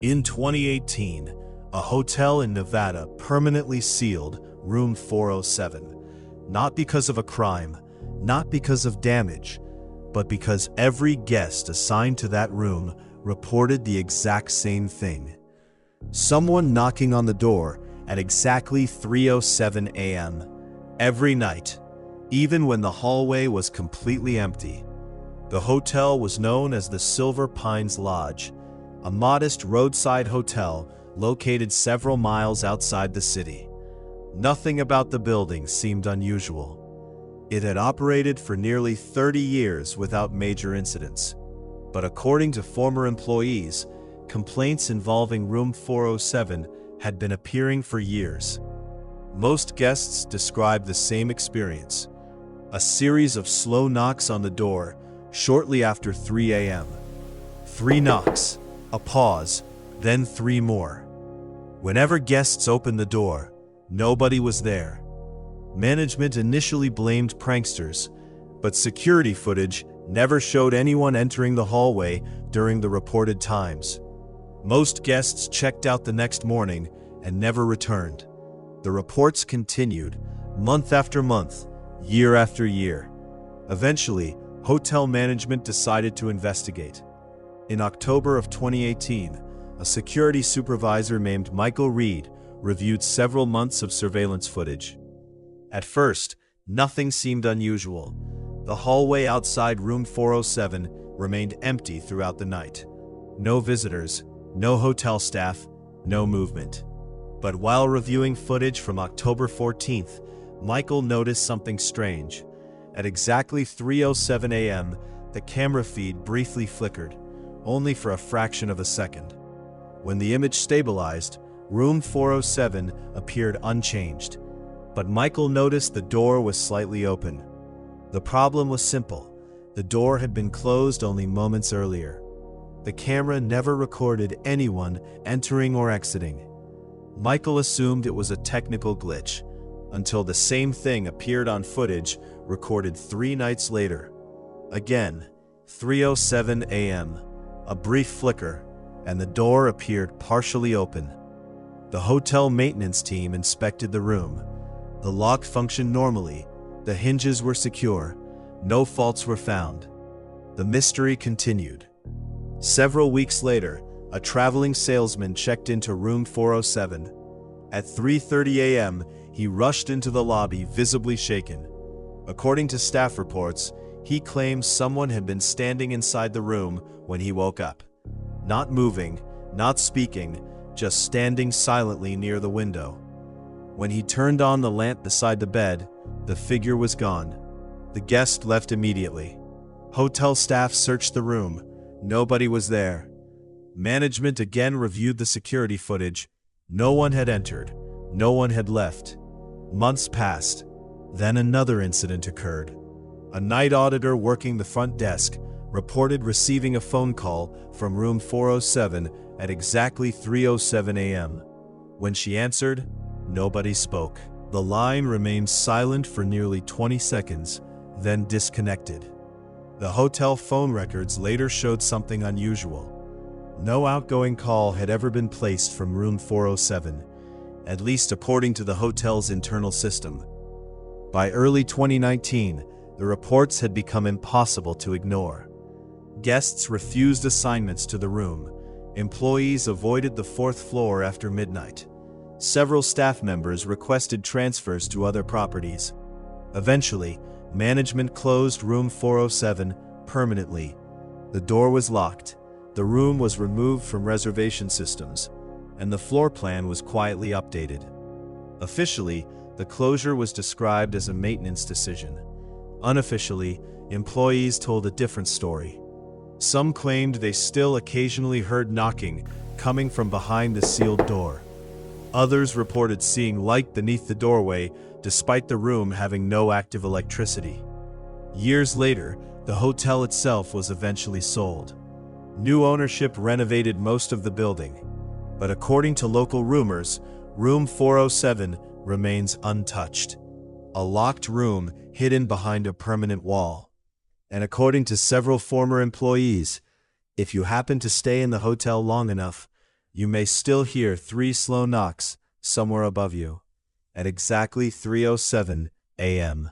In 2018, a hotel in Nevada permanently sealed room 407, not because of a crime, not because of damage, but because every guest assigned to that room reported the exact same thing. Someone knocking on the door at exactly 3:07 a.m. every night, even when the hallway was completely empty. The hotel was known as the Silver Pines Lodge, a modest roadside hotel located several miles outside the city. Nothing about the building seemed unusual. It had operated for nearly 30 years without major incidents. But according to former employees, complaints involving room 407 had been appearing for years. Most guests described the same experience: a series of slow knocks on the door shortly after 3 a.m. 3 knocks, a pause, then 3 more. Whenever guests opened the door, nobody was there. Management initially blamed pranksters, but security footage never showed anyone entering the hallway during the reported times. Most guests checked out the next morning and never returned. The reports continued, month after month, year after year. Eventually, hotel management decided to investigate. In October of 2018, a security supervisor named Michael Reed reviewed several months of surveillance footage. At first, nothing seemed unusual. The hallway outside room 407 remained empty throughout the night. No visitors, no hotel staff, no movement. But while reviewing footage from October 14th, Michael noticed something strange. At exactly 3:07 a.m., the camera feed briefly flickered, only for a fraction of a second. When the image stabilized, room 407 appeared unchanged. But Michael noticed the door was slightly open. The problem was simple. The door had been closed only moments earlier. The camera never recorded anyone entering or exiting. Michael assumed it was a technical glitch, until the same thing appeared on footage recorded 3 nights later. Again, 3:07 a.m., a brief flicker, and the door appeared partially open. The hotel maintenance team inspected the room. The lock functioned normally, the hinges were secure, no faults were found. The mystery continued. Several weeks later, a traveling salesman checked into room 407. At 3:30 a.m., he rushed into the lobby, visibly shaken. According to staff reports, he claims someone had been standing inside the room when he woke up. Not moving, not speaking, just standing silently near the window. When he turned on the lamp beside the bed, the figure was gone. The guest left immediately. Hotel staff searched the room. Nobody was there. Management again reviewed the security footage. No one had entered. No one had left. Months passed. Then another incident occurred. A night auditor working the front desk reported receiving a phone call from room 407 at exactly 3:07 a.m. When she answered, nobody spoke. The line remained silent for nearly 20 seconds, then disconnected. The hotel phone records later showed something unusual. No outgoing call had ever been placed from room 407, at least according to the hotel's internal system. By early 2019, the reports had become impossible to ignore. Guests refused assignments to the room. Employees avoided the 4th floor after midnight. Several staff members requested transfers to other properties. Eventually, management closed room 407 permanently. The door was locked, the room was removed from reservation systems, and the floor plan was quietly updated. Officially, the closure was described as a maintenance decision. Unofficially, employees told a different story. Some claimed they still occasionally heard knocking coming from behind the sealed door. Others reported seeing light beneath the doorway despite the room having no active electricity. Years later, the hotel itself was eventually sold. New ownership renovated most of the building, but according to local rumors, room 407 remains untouched. A locked room hidden behind a permanent wall. And according to several former employees, if you happen to stay in the hotel long enough, you may still hear 3 slow knocks somewhere above you. At exactly 3:07 a.m.,